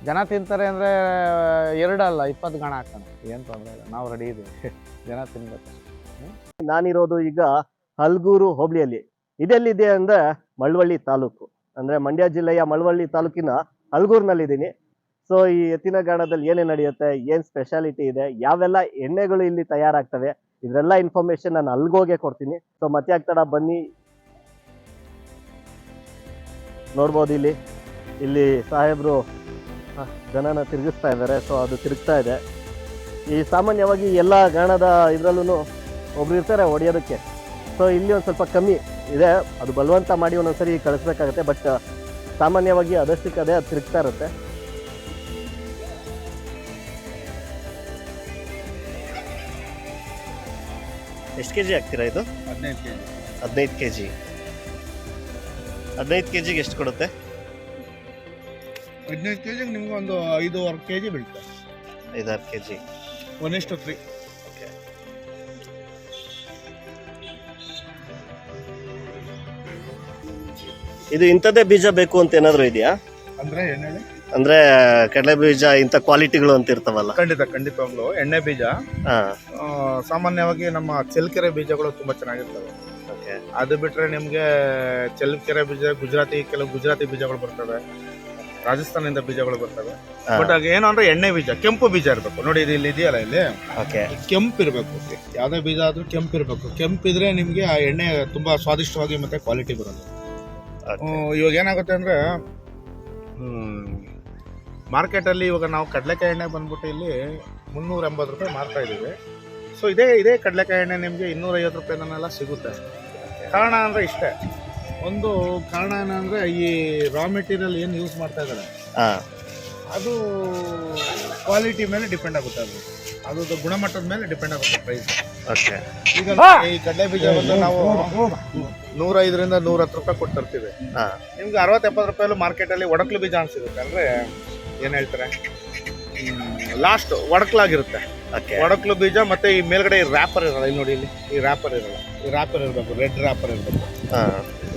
ಜನ ತಿಂತಾರೆ ಅಂದರೆ 2 ಅಲ್ಲ 20 ಗಣ ಹಾಕೋಣ, ಏನು ತೊಂದರೆ ಇಲ್ಲ, ನಾವು ರೆಡಿ ಇದ್ದೀವಿ. ಜನ ತಿನ್ಬೇಕು. ನಾನಿರೋದು ಈಗ ಹಲ್ಗೂರು ಹೋಬಳಿಯಲ್ಲಿ. ಇದೆಲ್ಲಿದೆ ಅಂದ್ರೆ ಮಳವಳ್ಳಿ ತಾಲೂಕು, ಅಂದ್ರೆ ಮಂಡ್ಯ ಜಿಲ್ಲೆಯ ಮಳವಳ್ಳಿ ತಾಲೂಕಿನ ಹಲ್ಗೂರಿನಲ್ಲಿದ್ದೀನಿ. ಸೊ ಈ ಎತ್ತಿನ ಗಾಣದಲ್ಲಿ ಏನೇನು ನಡೆಯುತ್ತೆ, ಏನ್ ಸ್ಪೆಷಾಲಿಟಿ ಇದೆ, ಯಾವೆಲ್ಲ ಎಣ್ಣೆಗಳು ಇಲ್ಲಿ ತಯಾರಾಗ್ತವೆ, ಇದೆಲ್ಲ ಇನ್ಫಾರ್ಮೇಶನ್ ನಾನು ಅಲ್ಗೋಗೆ ಕೊಡ್ತೀನಿ. ಸೊ ಮತ್ತೆ ಆಗ್ತಾಡ ಬನ್ನಿ ನೋಡ್ಬೋದು. ಇಲ್ಲಿ ಸಾಹೇಬ್ರು ಜನನ ತಿರುಗಿಸ್ತಾ ಇದ್ದಾರೆ. ಸೊ ಅದು ತಿರುಗ್ತಾ ಇದೆ. ಈ ಸಾಮಾನ್ಯವಾಗಿ ಎಲ್ಲ ಗಾಣದ ಇದ್ರಲ್ಲೂ ಒಬ್ರು ಇರ್ತಾರೆ ಹೊಡೆಯೋದಕ್ಕೆ. ಸೊ ಇಲ್ಲಿ ಒಂದು ಸ್ವಲ್ಪ ಕಮ್ಮಿ ಇದೆ, ಅದು ಬಲವಂತ ಮಾಡಿ ಒಂದೊಂದ್ಸರಿ ಕಳಿಸ್ಬೇಕಾಗತ್ತೆ. ಬಟ್ ಸಾಮಾನ್ಯವಾಗಿ ಅದಷ್ಟಕ್ಕೆ ಅದೇ ಅದು ತಿರುಗ್ತಾ ಇರುತ್ತೆ. ಎಷ್ಟು ಕೆ ಜಿ ಹಾಕ್ತೀರಾ ಇದು? 15 kg. 15 K G. 15 ಕೆ ಜಿಗೆ ಎಷ್ಟು ಕೊಡುತ್ತೆ? 15 kg ನಿಮ್ಗೆ ಒಂದು 5.5 kg ಬೀಳುತ್ತೆ. 5-6 ಕೆ ಜಿ 1:3. ಓಕೆ. ಇದು ಇಂಥದ್ದೇ ಬೀಜ ಬೇಕು ಅಂತ ಏನಾದರೂ ಇದೆಯಾ? ಅಂದ್ರೆ ಏನು ಹೇಳಿ? ಅಂದ್ರೆ ಕಡಲೆ ಬೀಜ ಇಂಥ ಕ್ವಾಲಿಟಿಗಳು ಅಂತ ಇರ್ತಾವಲ್ಲ? ಖಂಡಿತವಾಗ್ಲು ಎಣ್ಣೆ ಬೀಜ ಸಾಮಾನ್ಯವಾಗಿ ನಮ್ಮ ಚೆಲ್ಕೆರೆ ಬೀಜಗಳು ತುಂಬಾ ಚೆನ್ನಾಗಿರ್ತವೆ. ಅದು ಬಿಟ್ರೆ ನಿಮ್ಗೆ ಚೆಲ್ಕೆರೆ ಬೀಜ ಕೆಲವು ಗುಜರಾತಿ ಬೀಜಗಳು ಬರ್ತವೆ, ರಾಜಸ್ಥಾನದಿಂದ ಬೀಜಗಳು ಬರ್ತವೆ. ಬಟ್ ಆಗ ಏನು ಅಂದ್ರೆ ಎಣ್ಣೆ ಬೀಜ, ಕೆಂಪು ಬೀಜ ಇರಬೇಕು ನೋಡಿ. ಇಲ್ಲಿ ಇದೆಯಲ್ಲ, ಇಲ್ಲಿ ಕೆಂಪು ಇರಬೇಕು. ಯಾವ್ದೇ ಬೀಜ ಆದ್ರೂ ಕೆಂಪು ಇರಬೇಕು. ಕೆಂಪಿದ್ರೆ ನಿಮ್ಗೆ ಆ ಎಣ್ಣೆ ತುಂಬಾ ಸ್ವಾದಿಷ್ಟವಾಗಿ ಮತ್ತೆ ಕ್ವಾಲಿಟಿ ಬರೋದು. ಇವಾಗ ಏನಾಗುತ್ತೆ ಅಂದ್ರೆ ಮಾರ್ಕೆಟಲ್ಲಿ ಇವಾಗ ನಾವು ಕಡಲೆಕಾಯಿ ಎಣ್ಣೆ ಬಂದ್ಬಿಟ್ಟು ಇಲ್ಲಿ 380 ರೂಪಾಯಿ ಮಾರ್ತಾ ಇದ್ದೀವಿ. ಸೊ ಇದೇ ಕಡಲೆಕಾಯಿ ಎಣ್ಣೆ ನಿಮಗೆ 250 ರೂಪಾಯಿನೆಲ್ಲ ಸಿಗುತ್ತೆ. ಕಾರಣ ಅಂದರೆ ಇಷ್ಟೇ, ಒಂದು ಕಾರಣ ಏನಂದರೆ ಈ ರಾ ಮೆಟೀರಿಯಲ್ ಏನು ಯೂಸ್ ಮಾಡ್ತಾ ಇದ್ದಾರೆ ಅದು ಕ್ವಾಲಿಟಿ ಮೇಲೆ ಡಿಪೆಂಡ್ ಆಗುತ್ತೆ. ಅದು ಗುಣಮಟ್ಟದ ಮೇಲೆ ಡಿಪೆಂಡ್ ಆಗುತ್ತೆ ಪ್ರೈಸ್. ಈಗ ಈ ಕಡಲೆ ಬೀಜ ಬಂದು ನಾವು 105ರಿಂದ 110 ರೂಪಾಯಿ ಕೊಟ್ಟು ತರ್ತೀವಿ. ನಿಮ್ಗೆ 60-70 ರೂಪಾಯಿ ಮಾರ್ಕೆಟಲ್ಲಿ ಒಡಕ್ಲು ಬೀಜ ಅಂತ ಸಿಗುತ್ತೆ. ಅಂದರೆ ಏನು ಹೇಳ್ತಾರೆ, ಲಾಸ್ಟ್ ಒಡಕ್ಲಾಗಿರುತ್ತೆ ಒಡಕ್ಲು ಬೀಜ. ಮತ್ತೆ ಈ ಮೇಲ್ಗಡೆ ಈ ರ್ಯಾಪರ್ ಇರಲ್ಲ. ಇಲ್ಲಿ ನೋಡಿ, ಇಲ್ಲಿ ಈ ರ್ಯಾಪರ್ ಇರಲ್ಲ. ಈ ರ್ಯಾಪರ್ ಇರಬೇಕು, ರೆಡ್ ರ್ಯಾಪರ್ ಇರಬೇಕು.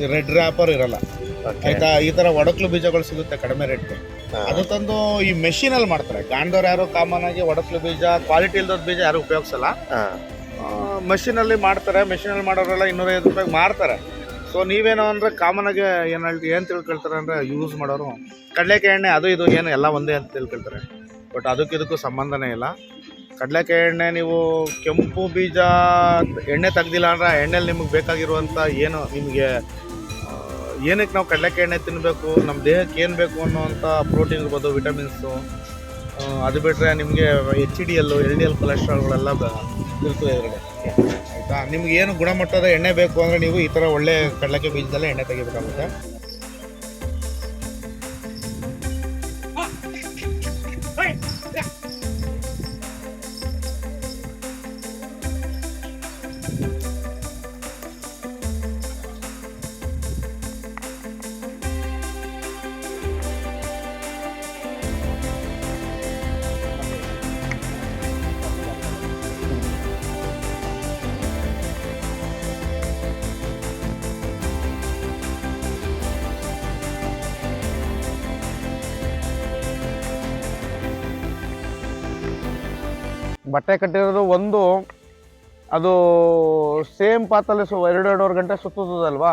ಈ ರೆಡ್ ರ್ಯಾಪರ್ ಇರಲ್ಲ, ಆಯ್ತಾ? ಈ ತರ ಒಡಕ್ಲು ಬೀಜಗಳು ಸಿಗುತ್ತೆ ಕಡಿಮೆ ರೇಟ್. ಅದು ತಂದು ಈ ಮೆಷಿನ್ ಅಲ್ಲಿ ಮಾಡ್ತಾರೆ. ಗಾಂಡೋರು ಯಾರು ಕಾಮನ್ ಆಗಿ ಒಡಕ್ಲು ಬೀಜ, ಕ್ವಾಲಿಟಿ ಇಲ್ದೋದ್ ಬೀಜ ಯಾರು ಉಪಯೋಗಿಸಲ್ಲ. ಮೆಷಿನ್ ಅಲ್ಲಿ ಮಾಡ್ತಾರೆ. ಮೆಷಿನ್ ಅಲ್ಲಿ ಮಾಡೋರೆಲ್ಲ 250 ರೂಪಾಯಿಗೆ ಮಾರ್ತಾರೆ. ಸೊ ನೀವೇನೋ ಅಂದ್ರೆ ಕಾಮನ್ ಆಗಿ ಏನು ತಿಳ್ಕೊಳ್ತಾರೆ ಅಂದ್ರೆ ಯೂಸ್ ಮಾಡೋರು ಕಡಲೆಕಾಯಿ ಎಣ್ಣೆ ಅದು ಇದು ಏನು ಎಲ್ಲ ಒಂದೇ ಅಂತ ತಿಳ್ಕೊಳ್ತಾರೆ. ಬಟ್ ಇದಕ್ಕೂ ಸಂಬಂಧನೇ ಇಲ್ಲ. ಕಡಲೆಕಾಯಿ ಎಣ್ಣೆ ನೀವು ಕೆಂಪು ಬೀಜ ಎಣ್ಣೆ ತೆಗ್ದಿಲ್ಲ ಅಂದ್ರೆ ಎಣ್ಣೆಲಿ ನಿಮಗೆ ಬೇಕಾಗಿರುವಂಥ ಏನು ನಿಮಗೆ ಏನಕ್ಕೆ ನಾವು ಕಡಲೆಕಾಯಿ ಎಣ್ಣೆ ತಿನ್ನಬೇಕು, ನಮ್ಮ ದೇಹಕ್ಕೆ ಏನು ಬೇಕು ಅನ್ನೋವಂಥ ಪ್ರೋಟೀನ್ ಇರ್ಬೋದು, ವಿಟಮಿನ್ಸು, ಅದು ಬಿಟ್ಟರೆ ನಿಮಗೆ HDL LDL ಕೊಲೆಸ್ಟ್ರಾಲ್ಗಳೆಲ್ಲ ಇರ್ತದೆ ಇದರಲ್ಲಿ, ಆಯಿತಾ? ನಿಮ್ಗೆ ಏನು ಗುಣಮಟ್ಟದ ಎಣ್ಣೆ ಬೇಕು ಅಂದರೆ ನೀವು ಈ ಥರ ಒಳ್ಳೆ ಕಡಲೆಕಾಯಿ ಬೀಜದಲ್ಲೇ ಎಣ್ಣೆ ತೆಗಿಬೇಕಾಗುತ್ತೆ. ಬಟ್ಟೆ ಕಟ್ಟಿರೋದು ಒಂದು, ಅದು ಸೇಮ್ ಪಾತಲ್ಲಿ 2-2.5 ಗಂಟೆ ಸುತ್ತದಲ್ವಾ,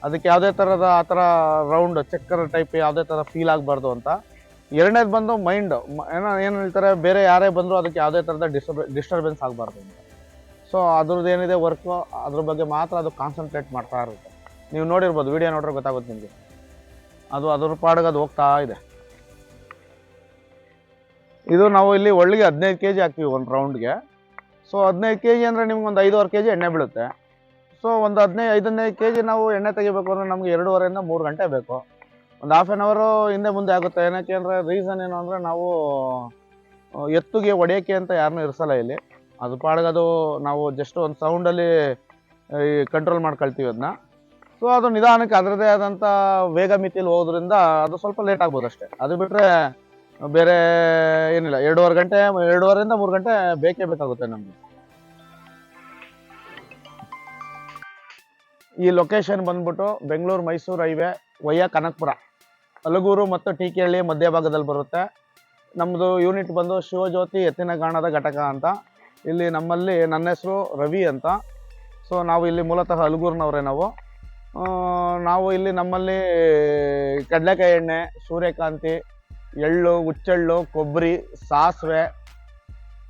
ಅದಕ್ಕೆ ಯಾವುದೇ ಥರದ ಆ ಥರ ರೌಂಡ್ ಚಕ್ಕರ್ ಟೈಪ್ ಯಾವುದೇ ಥರ ಫೀಲ್ ಆಗಬಾರ್ದು ಅಂತ. ಎರಡನೇದು ಬಂದು ಮೈಂಡ್, ಏನು ಹೇಳ್ತಾರೆ, ಬೇರೆ ಯಾರೇ ಬಂದರೂ ಅದಕ್ಕೆ ಯಾವುದೇ ಥರದ ಡಿಸ್ಟರ್ಬೆನ್ಸ್ ಆಗಬಾರ್ದು ಅಂತ. ಸೊ ಅದ್ರದ್ದು ಏನಿದೆ ವರ್ಕು, ಅದ್ರ ಬಗ್ಗೆ ಮಾತ್ರ ಅದು ಕಾನ್ಸಂಟ್ರೇಟ್ ಮಾಡ್ತಾ ಇರುತ್ತೆ. ನೀವು ನೋಡಿರ್ಬೋದು, ವಿಡಿಯೋ ನೋಡ್ರೆ ಗೊತ್ತಾಗುತ್ತೆ ನಿಮಗೆ. ಅದು ಅದ್ರ ಪಾಡಿಗೆ ಅದು ಹೋಗ್ತಾ ಇದೆ. ಇದು ನಾವು ಇಲ್ಲಿ ಒಳ್ಳಿಗೆ 15 kg ಹಾಕ್ತೀವಿ ಒಂದು ರೌಂಡ್ಗೆ. ಸೊ 15 kg ಅಂದರೆ ನಿಮ್ಗೆ ಒಂದು 5.5 kg ಎಣ್ಣೆ ಬೀಳುತ್ತೆ. ಸೊ ಒಂದು 15 kg ನಾವು ಎಣ್ಣೆ ತೆಗಿಬೇಕು ಅಂದರೆ ನಮಗೆ 2.5ರಿಂದ 3 ಗಂಟೆ ಬೇಕು. ಒಂದು ½ ಆನ್ ಅವರು ಹಿಂದೆ ಮುಂದೆ ಆಗುತ್ತೆ. ಏನಕ್ಕೆ ಅಂದರೆ ರೀಸನ್ ಏನು ಅಂದರೆ ನಾವು ಎತ್ತುಗೆ ಹೊಡೆಯೋಕ್ಕೆ ಅಂತ ಯಾರನ್ನೂ ಇರಿಸಲ್ಲ ಇಲ್ಲಿ. ಅದು ಪಾಡಿಗೆ ಅದು ನಾವು ಜಸ್ಟ್ ಒಂದು ಸೌಂಡಲ್ಲಿ ಕಂಟ್ರೋಲ್ ಮಾಡ್ಕೊಳ್ತೀವಿ ಅದನ್ನ. ಸೊ ಅದು ನಿಧಾನಕ್ಕೆ ಅದರದೇ ಆದಂಥ ವೇಗ ಮಿತಿಯಲ್ಲಿ ಹೋಗೋದ್ರಿಂದ ಅದು ಸ್ವಲ್ಪ ಲೇಟ್ ಆಗ್ಬೋದು ಅಷ್ಟೇ. ಅದು ಬಿಟ್ಟರೆ ಬೇರೆ ಏನಿಲ್ಲ. 2.5ರಿಂದ 3 ಗಂಟೆ ಬೇಕೇ ಬೇಕಾಗುತ್ತೆ ನಮಗೆ. ಈ ಲೊಕೇಶನ್ ಬಂದ್ಬಿಟ್ಟು ಬೆಂಗಳೂರು ಮೈಸೂರು ಹೈವೇ ವಯ್ಯ ಕನಕಪುರ, ಹಲಗೂರು ಮತ್ತು ಟೀಕೆಹಳ್ಳಿ ಮಧ್ಯಭಾಗದಲ್ಲಿ ಬರುತ್ತೆ. ನಮ್ಮದು ಯೂನಿಟ್ ಬಂದು ಶಿವಜ್ಯೋತಿ ಎತ್ತಿನ ಗಾಣದ ಘಟಕ ಅಂತ. ಇಲ್ಲಿ ನಮ್ಮಲ್ಲಿ ನನ್ನ ಹೆಸರು ರವಿ ಅಂತ. ಸೊ ನಾವು ಇಲ್ಲಿ ಮೂಲತಃ ಹಲಗೂರಿನವರೇ ನಾವು. ನಾವು ಇಲ್ಲಿ ನಮ್ಮಲ್ಲಿ ಕಡಲೆಕಾಯಿ ಎಣ್ಣೆ, ಸೂರ್ಯಕಾಂತಿ, ಎಳ್ಳು, ಹುಚ್ಚೆಳ್ಳು, ಕೊಬ್ಬರಿ, ಸಾಸಿವೆ,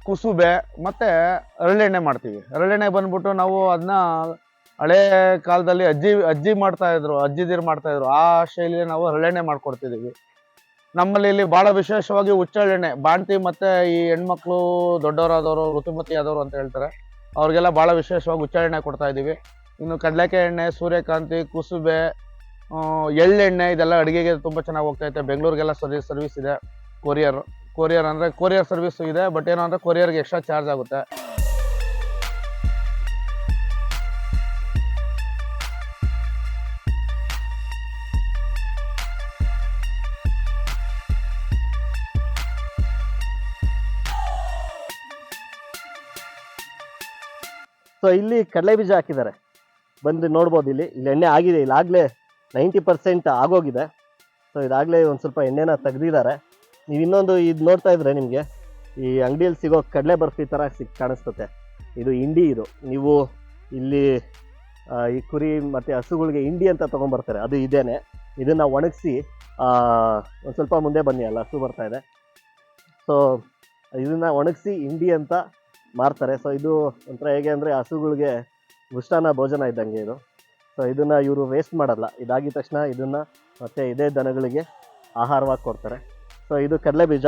ಕುಸುಬೆ ಮತ್ತು ಹರಳೆಣ್ಣೆ ಮಾಡ್ತೀವಿ. ಹರಳೆಣ್ಣೆ ಬಂದ್ಬಿಟ್ಟು ನಾವು ಅದನ್ನ ಹಳೆ ಕಾಲದಲ್ಲಿ ಅಜ್ಜಿ ಮಾಡ್ತಾಯಿದ್ರು, ಅಜ್ಜಿದಿರು ಮಾಡ್ತಾಯಿದ್ರು. ಆ ಶೈಲಿಯಲ್ಲಿ ನಾವು ಹರಳೆಣ್ಣೆ ಮಾಡ್ಕೊಡ್ತಿದ್ದೀವಿ. ನಮ್ಮಲ್ಲಿ ಇಲ್ಲಿ ಭಾಳ ವಿಶೇಷವಾಗಿ ಹುಚ್ಚೆಳ್ಳೆಣ್ಣೆ, ಬಾಣ್ತಿ ಮತ್ತು ಈ ಹೆಣ್ಮಕ್ಳು ದೊಡ್ಡವರಾದವರು, ಋತುಮತಿ ಆದವರು ಅಂತ ಹೇಳ್ತಾರೆ, ಅವ್ರಿಗೆಲ್ಲ ಭಾಳ ವಿಶೇಷವಾಗಿ ಹುಚ್ಚೆಳ್ಳೆಣ್ಣೆ ಕೊಡ್ತಾ ಇದ್ದೀವಿ. ಇನ್ನು ಕಡಲೆಕಾಯಿ ಎಣ್ಣೆ, ಸೂರ್ಯಕಾಂತಿ, ಕುಸುಬೆ, ಎಳ್ಳೆಣ್ಣೆ ಇದೆಲ್ಲ ಅಡುಗೆಗೆ ತುಂಬ ಚೆನ್ನಾಗಿ ಹೋಗ್ತೈತೆ. ಬೆಂಗಳೂರಿಗೆಲ್ಲ ಸರ್ವಿಸ್ ಇದೆ. ಕೊರಿಯರ್ ಅಂದರೆ ಕೊರಿಯರ್ ಸರ್ವಿಸ್ ಇದೆ. ಬಟ್ ಏನು ಅಂದರೆ ಕೊರಿಯರ್ಗೆ ಎಕ್ಸ್ಟ್ರಾ ಚಾರ್ಜ್ ಆಗುತ್ತೆ. ಸೊ ಇಲ್ಲಿ ಕಡಲೆ ಬೀಜ ಹಾಕಿದ್ದಾರೆ, ಬಂದು ನೋಡ್ಬೋದು. ಇಲ್ಲಿ ಎಣ್ಣೆ ಆಗಿದೆ, ಇಲ್ಲಾಗಲೇ 90% ಆಗೋಗಿದೆ. ಸೊ ಇದಾಗಲೇ ಒಂದು ಸ್ವಲ್ಪ ಎಣ್ಣೆನ ತೆಗ್ದಿದ್ದಾರೆ. ನೀವು ಇನ್ನೊಂದು ಇದು ನೋಡ್ತಾ ಇದ್ರೆ ನಿಮಗೆ ಈ ಅಂಗಡಿಯಲ್ಲಿ ಸಿಗೋ ಕಡಲೆ ಬರ್ಫಿ ಥರ ಕಾಣಿಸ್ತತೆ. ಇದು ಇಂಡಿ. ಇದು ನೀವು ಇಲ್ಲಿ ಈ ಕುರಿ ಮತ್ತು ಹಸುಗಳಿಗೆ ಇಂಡಿ ಅಂತ ತೊಗೊಂಬರ್ತಾರೆ, ಅದು ಇದೇನೆ. ಇದನ್ನು ಒಣಗಿಸಿ ಒಂದು ಸ್ವಲ್ಪ ಮುಂದೆ ಬನ್ನಿ, ಅಲ್ಲ ಹಸು ಬರ್ತಾ ಇದೆ. ಸೊ ಇದನ್ನು ಒಣಗಿಸಿ ಇಂಡಿ ಅಂತ ಮಾರ್ತಾರೆ. ಸೊ ಇದು ಒಂಥರ ಹೇಗೆ ಅಂದರೆ ಹಸುಗಳಿಗೆ ಮೃಷ್ಟಾನ್ನ ಭೋಜನ ಇದ್ದಂಗೆ ಇದು. ಸೊ ಇದನ್ನು ಇವರು ವೇಸ್ಟ್ ಮಾಡಲ್ಲ. ಇದಾಗಿದ ತಕ್ಷಣ ಇದನ್ನು ಮತ್ತು ಇದೇ ದನಗಳಿಗೆ ಆಹಾರವಾಗಿ ಕೊಡ್ತಾರೆ. ಸೊ ಇದು ಕಡಲೆ ಬೀಜ.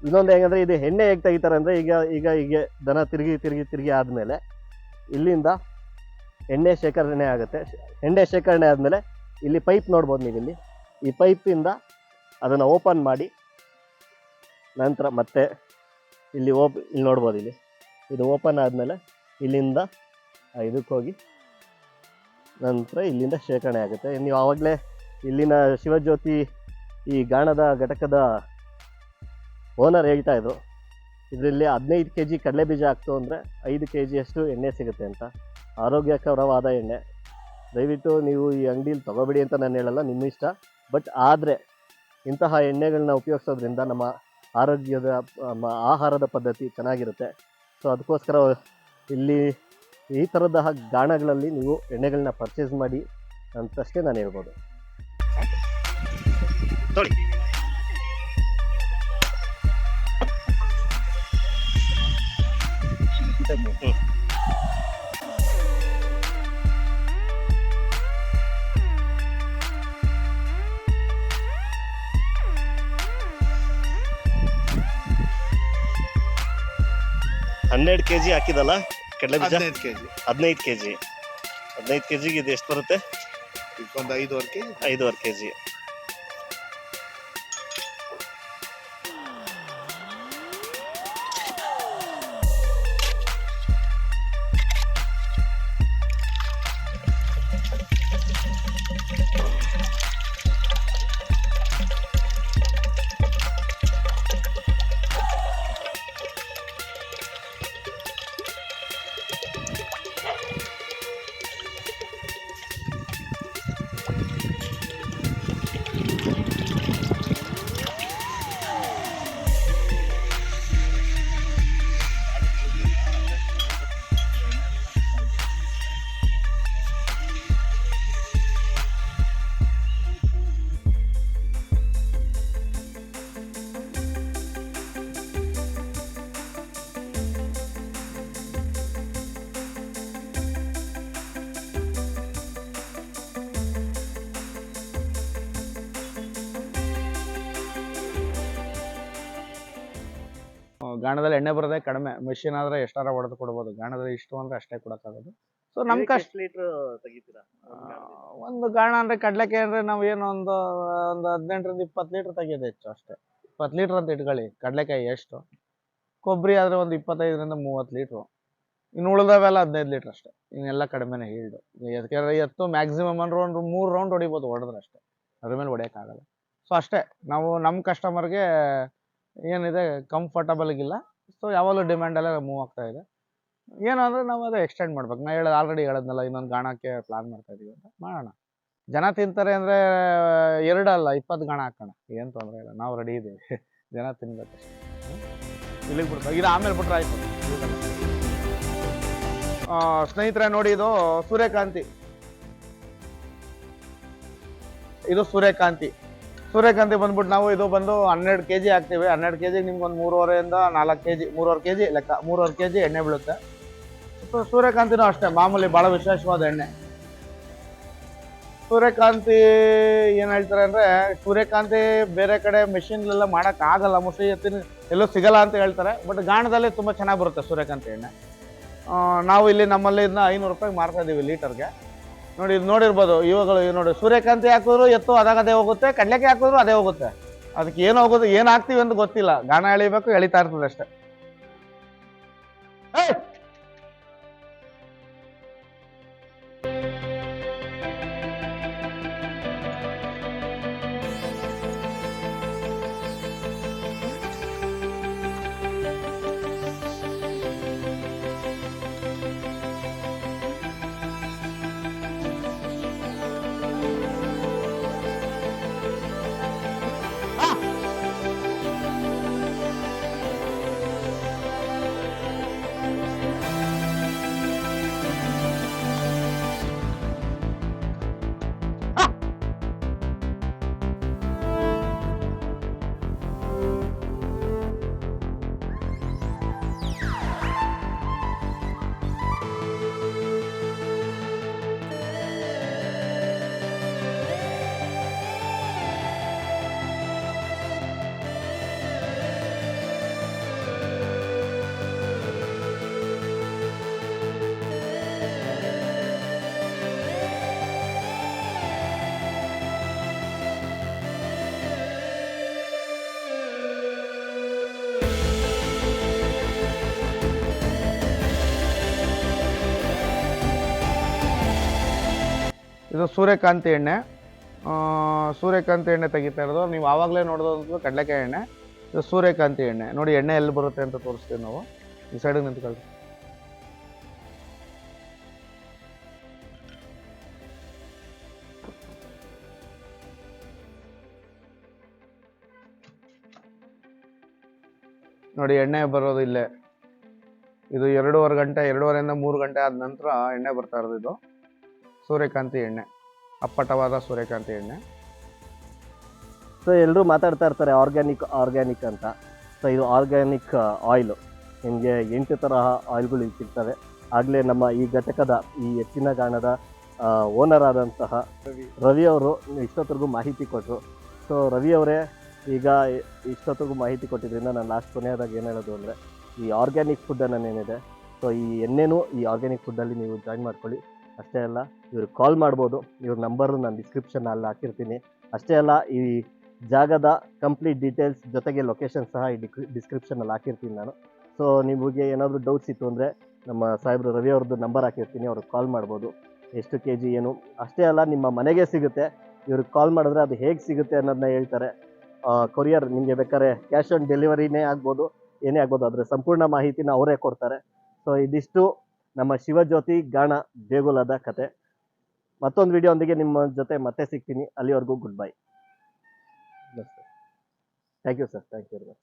ಇನ್ನೊಂದು ಹೇಗೆಂದರೆ ಇದು ಎಣ್ಣೆ ಹೇಗೆ ತೆಗಿತಾರೆ ಅಂದರೆ ಹೀಗೆ ದನ ತಿರುಗಿ ಆದಮೇಲೆ ಇಲ್ಲಿಂದ ಎಣ್ಣೆ ಶೇಖರಣೆ ಆಗುತ್ತೆ. ಎಣ್ಣೆ ಶೇಖರಣೆ ಆದಮೇಲೆ ಇಲ್ಲಿ ಪೈಪ್ ನೋಡ್ಬೋದು ನೀವು. ಇಲ್ಲಿ ಈ ಪೈಪಿಂದ ಅದನ್ನು ಓಪನ್ ಮಾಡಿ ನಂತರ ಮತ್ತೆ ಇಲ್ಲಿ ನೋಡ್ಬೋದು. ಇದು ಓಪನ್ ಆದಮೇಲೆ ಇಲ್ಲಿಂದ ಇದಕ್ಕೆ ಹೋಗಿ ನಂತರ ಇಲ್ಲಿಂದ ಶೇಖರಣೆ ಆಗುತ್ತೆ. ನೀವು ಆವಾಗಲೇ ಇಲ್ಲಿನ ಶಿವಜ್ಯೋತಿ ಈ ಗಾಣದ ಘಟಕದ ಓನರ್ ಹೇಳ್ತಾ ಇದ್ರು, ಇದರಲ್ಲಿ 15 kg ಕಡಲೆ ಬೀಜ ಹಾಕ್ತು ಅಂದರೆ 5 kg ಎಣ್ಣೆ ಸಿಗುತ್ತೆ ಅಂತ. ಆರೋಗ್ಯಕರವಾದ ಎಣ್ಣೆ. ದಯವಿಟ್ಟು ನೀವು ಈ ಅಂಗಡಿಯಲ್ಲಿ ತೊಗೋಬೇಡಿ ಅಂತ ನಾನು ಹೇಳಲ್ಲ, ನಿಮ್ಮ ಇಷ್ಟ. ಬಟ್ ಆದರೆ ಇಂತಹ ಎಣ್ಣೆಗಳನ್ನ ಉಪಯೋಗಿಸೋದ್ರಿಂದ ನಮ್ಮ ಆಹಾರದ ಪದ್ಧತಿ ಚೆನ್ನಾಗಿರುತ್ತೆ. ಸೊ ಅದಕ್ಕೋಸ್ಕರ ಇಲ್ಲಿ ಈ ಥರದ ಗಾಣಗಳಲ್ಲಿ ನೀವು ಎಣ್ಣೆಗಳನ್ನ ಪರ್ಚೇಸ್ ಮಾಡಿ ಅಂತಷ್ಟೇ ನಾನು ಹೇಳ್ಬೋದು. ನೋಡಿ, ಹನ್ನೆರಡು kg ಹಾಕಿದಲ್ಲ ಕಡಲೆ ಬೀಜ? 15 kg. 15 kg ಇದು ಎಷ್ಟು ಬರುತ್ತೆ? ಒಂದು 5.5 kg. ಗಾಣದಲ್ಲಿ ಎಣ್ಣೆ ಬರೋದೇ ಕಡಿಮೆ. ಮೆಷಿನ್ ಆದರೆ ಎಷ್ಟಾರ ಹೊಡೆದು ಕೊಡ್ಬೋದು. ಗಾಣದಲ್ಲಿ ಇಷ್ಟು ಅಂದರೆ ಅಷ್ಟೇ ಕೊಡೋಕ್ಕಾಗೋದು. ಸೊ ನಮ್ಮ ಕಷ್ಟ. ಲೀಟ್ರ್ ತೆಗಿತೀರಾ ಒಂದು ಗಾಣ ಅಂದರೆ ಕಡಲೆಕಾಯಿ ಅಂದರೆ ನಾವು ಏನು ಒಂದು 18ರಿಂದ 20 ಲೀಟ್ರ್ ತೆಗಿಯೋದು ಹೆಚ್ಚು ಅಷ್ಟೇ. 20 ಲೀಟ್ರ್ ಅಂತ ಇಟ್ಕೊಳ್ಳಿ. ಕಡಲೆಕಾಯಿ ಎಷ್ಟು, ಕೊಬ್ಬರಿ ಆದರೆ ಒಂದು 25ರಿಂದ 30 ಲೀಟ್ರು. ಇನ್ನು ಉಳಿದವೆಲ್ಲ 15 ಲೀಟ್ರ್ ಅಷ್ಟೇ. ಇನ್ನೆಲ್ಲ ಕಡಿಮೆನೇ ಹೀಲ್ಡು. ಯಾಕೆಂದರೆ ಎತ್ತು ಮ್ಯಾಕ್ಸಿಮಮ್ ಅಂದ್ರೆ ಒಂದು 3 ರೌಂಡ್ ಹೊಡಿಬೋದು ಹೊಡೆದ್ರೆ ಅಷ್ಟೇ, ಅದ್ರ ಮೇಲೆ ಹೊಡೆಯೋಕ್ಕಾಗಲ್ಲ. ಸೊ ಅಷ್ಟೇ. ನಾವು ನಮ್ಮ ಕಸ್ಟಮರ್ಗೆ ಏನಿದೆ ಕಂಫರ್ಟಬಲ್ಗಿಲ್ಲ. ಸೊ ಯಾವಾಗಲೂ ಡಿಮ್ಯಾಂಡೆಲ್ಲ ಮೂವ್ ಆಗ್ತಾ ಇದೆ. ಏನು ಅಂದರೆ ನಾವು ಅದು ಎಕ್ಸ್ಟೆಂಡ್ ಮಾಡ್ಬೇಕು. ನಾನು ಆಲ್ರೆಡಿ ಹೇಳಿದ್ನಲ್ಲ, ಇನ್ನೊಂದು ಗಾಣಕ್ಕೆ ಪ್ಲಾನ್ ಮಾಡ್ತಾ ಇದೀವಿ ಅಂತ. ಮಾಡೋಣ. ಜನ ತಿಂತಾರೆ ಅಂದರೆ 2 ಅಲ್ಲ 20 ಗಾಣ ಹಾಕೋಣ, ಏನು ತೊಂದರೆ ಇಲ್ಲ. ನಾವು ರೆಡಿ ಇದ್ದೀವಿ. ಜನ ತಿನ್ಬೇಕು. ಇಲ್ಲಿಗೆ ಬಿಡ್ತಾರೆ, ಇದು ಆಮೇಲೆ ಬಿಟ್ರೆ ಆಯ್ತು. ಸ್ನೇಹಿತರೆ ನೋಡಿ, ಇದು ಸೂರ್ಯಕಾಂತಿ. ಇದು ಸೂರ್ಯಕಾಂತಿ ಬಂದ್ಬಿಟ್ಟು ನಾವು ಇದು ಬಂದು 12 kg ಹಾಕ್ತೀವಿ. 12 kg ನಿಮ್ಗೆ ಒಂದು 3.5 4 kg, 3.5 kg ಲೆಕ್ಕ, 3.5 kg ಎಣ್ಣೆ ಬೀಳುತ್ತೆ. ಸೂರ್ಯಕಾಂತಿನೂ ಅಷ್ಟೇ ಮಾಮೂಲಿ, ಭಾಳ ವಿಶೇಷವಾದ ಎಣ್ಣೆ. ಸೂರ್ಯಕಾಂತಿ ಏನು ಹೇಳ್ತಾರೆ ಅಂದರೆ, ಸೂರ್ಯಕಾಂತಿ ಬೇರೆ ಕಡೆ ಮೆಷಿನ್ಲೆಲ್ಲ ಮಾಡೋಕ್ಕಾಗಲ್ಲ, ಮೋಸ್ಟ್ಲಿ ಎಲ್ಲೂ ಸಿಗಲ್ಲ ಅಂತ ಹೇಳ್ತಾರೆ. ಬಟ್ ಗಾಣದಲ್ಲಿ ತುಂಬ ಚೆನ್ನಾಗಿ ಬರುತ್ತೆ ಸೂರ್ಯಕಾಂತಿ ಎಣ್ಣೆ. ನಾವು ಇಲ್ಲಿ ನಮ್ಮಲ್ಲಿ ಇದನ್ನ 500 ರೂಪಾಯಿಗೆ ಮಾರ್ತಾ ಇದ್ದೀವಿ ಲೀಟರ್ಗೆ. ನೋಡಿ, ಇದು ನೋಡಿರ್ಬೋದು ಇವುಗಳು. ನೋಡಿ, ಸೂರ್ಯಕಾಂತಿ ಹಾಕಿದ್ರು ಎತ್ತು ಅದೇ ಹೋಗುತ್ತೆ, ಕಡಲೆಕಾಯಿ ಹಾಕಿದ್ರು ಅದೇ ಹೋಗುತ್ತೆ. ಅದಕ್ಕೆ ಏನು ಹೋಗೋದು, ಏನು ಹಾಕ್ತೀವಿ ಅಂತ ಗೊತ್ತಿಲ್ಲ. ಗಾಣ ಎಳಿಬೇಕು, ಎಳಿತಾ ಇರ್ತದೆ ಅಷ್ಟೇ. ಇದು ಸೂರ್ಯಕಾಂತಿ ಎಣ್ಣೆ. ಸೂರ್ಯಕಾಂತಿ ಎಣ್ಣೆ ತೆಗಿತಾ ಇರೋದು ನೀವು ಆವಾಗಲೇ ನೋಡೋದು ಕಡಲೆಕಾಯಿ ಎಣ್ಣೆ. ಇದು ಸೂರ್ಯಕಾಂತಿ ಎಣ್ಣೆ. ನೋಡಿ ಎಣ್ಣೆ ಎಲ್ಲಿ ಬರುತ್ತೆ ಅಂತ ತೋರಿಸ್ತೀವಿ ನಾವು. ಈ ಸೈಡಿಗೆ ನಿಂತ್ಕೊಳ್ಳಿ. ನೋಡಿ ಎಣ್ಣೆ ಬರೋದು ಇಲ್ಲೇ. ಇದು 2.5 ಗಂಟೆ, 2.5 3 ಗಂಟೆ ಆದ ನಂತರ ಎಣ್ಣೆ ಬರ್ತಾ ಇರೋದು. ಇದು ಸೂರ್ಯಕಾಂತಿ ಎಣ್ಣೆ, ಅಪ್ಪಟವಾದ ಸೂರ್ಯಕಾಂತಿ ಎಣ್ಣೆ. ಸೊ ಎಲ್ಲರೂ ಮಾತಾಡ್ತಾ ಇರ್ತಾರೆ ಆರ್ಗ್ಯಾನಿಕ್ ಅಂತ. ಸೊ ಇದು ಆರ್ಗ್ಯಾನಿಕ್ ಆಯಿಲು. ನಿಮಗೆ 8 ತರಹ ಆಯಿಲ್ಗಳು ಇಲ್ಲಿ ಸಿಗ್ತವೆ. ಆಗಲೇ ನಮ್ಮ ಈ ಘಟಕದ ಈ ಎತ್ತಿನ ಗಾಣದ ಓನರ್ ಆದಂತಹ ರವಿ ಅವರು ಇಷ್ಟೊತ್ತರೆಗೂ ಮಾಹಿತಿ ಕೊಟ್ಟರು. ಸೊ ರವಿ ಅವರೇ, ಈಗ ಇಷ್ಟೊತ್ತಿಗೂ ಮಾಹಿತಿ ಕೊಟ್ಟಿದ್ದರಿಂದ ನಾನು ಲಾಸ್ಟ್ ಕೊನೆಯದಾಗ ಏನು ಹೇಳೋದು ಅಂದರೆ, ಈ ಆರ್ಗ್ಯಾನಿಕ್ ಫುಡ್ ಅನ್ನೋನೇನಿದೆ, ಸೊ ಈ ಎಣ್ಣೆನೂ ಈ ಆರ್ಗ್ಯಾನಿಕ್ ಫುಡ್ಡಲ್ಲಿ ನೀವು ಜಾಯಿನ್ ಮಾಡ್ಕೊಳ್ಳಿ. ಅಷ್ಟೇ ಅಲ್ಲ, ಇವ್ರಿಗೆ ಕಾಲ್ ಮಾಡ್ಬೋದು. ಇವ್ರ ನಂಬರು ನಾನು ಡಿಸ್ಕ್ರಿಪ್ಷನಲ್ಲಿ ಹಾಕಿರ್ತೀನಿ. ಅಷ್ಟೇ ಅಲ್ಲ, ಈ ಜಾಗದ ಕಂಪ್ಲೀಟ್ ಡೀಟೇಲ್ಸ್ ಜೊತೆಗೆ ಲೊಕೇಶನ್ ಸಹ ಈ ಡಿಸ್ಕ್ರಿಪ್ಷನಲ್ಲಿ ಹಾಕಿರ್ತೀನಿ ನಾನು. ಸೊ ನಿಮಗೆ ಏನಾದರೂ ಡೌಟ್ಸ್ ಇತ್ತು ಅಂದರೆ ನಮ್ಮ ಸಾಹೇಬ್ರು ರವಿ ಅವ್ರದ್ದು ನಂಬರ್ ಹಾಕಿರ್ತೀನಿ, ಅವ್ರಿಗೆ ಕಾಲ್ ಮಾಡ್ಬೋದು. ಎಷ್ಟು kg ಏನು, ಅಷ್ಟೇ ಅಲ್ಲ ನಿಮ್ಮ ಮನೆಗೆ ಸಿಗುತ್ತೆ. ಇವ್ರಿಗೆ ಕಾಲ್ ಮಾಡಿದ್ರೆ ಅದು ಹೇಗೆ ಸಿಗುತ್ತೆ ಅನ್ನೋದನ್ನ ಹೇಳ್ತಾರೆ. ಕೊರಿಯರ್ ನಿಮಗೆ ಬೇಕಾದ್ರೆ ಕ್ಯಾಶ್ ಆನ್ ಡೆಲಿವರಿನೇ ಆಗ್ಬೋದು, ಏನೇ ಆಗ್ಬೋದು, ಅದರ ಸಂಪೂರ್ಣ ಮಾಹಿತಿನ ಅವರೇ ಕೊಡ್ತಾರೆ. ಸೊ ಇದಿಷ್ಟು ನಮ್ಮ ಶಿವಜ್ಯೋತಿ ಗಾಣ ದೇಗುಲದ ಕತೆ. ಮತ್ತೊಂದು ವಿಡಿಯೋ ನಿಮ್ಮ ಜೊತೆ ಮತ್ತೆ ಸಿಗ್ತೀನಿ. ಅಲ್ಲಿವರೆಗೂ goodbye. Thank you sir, thank you very much.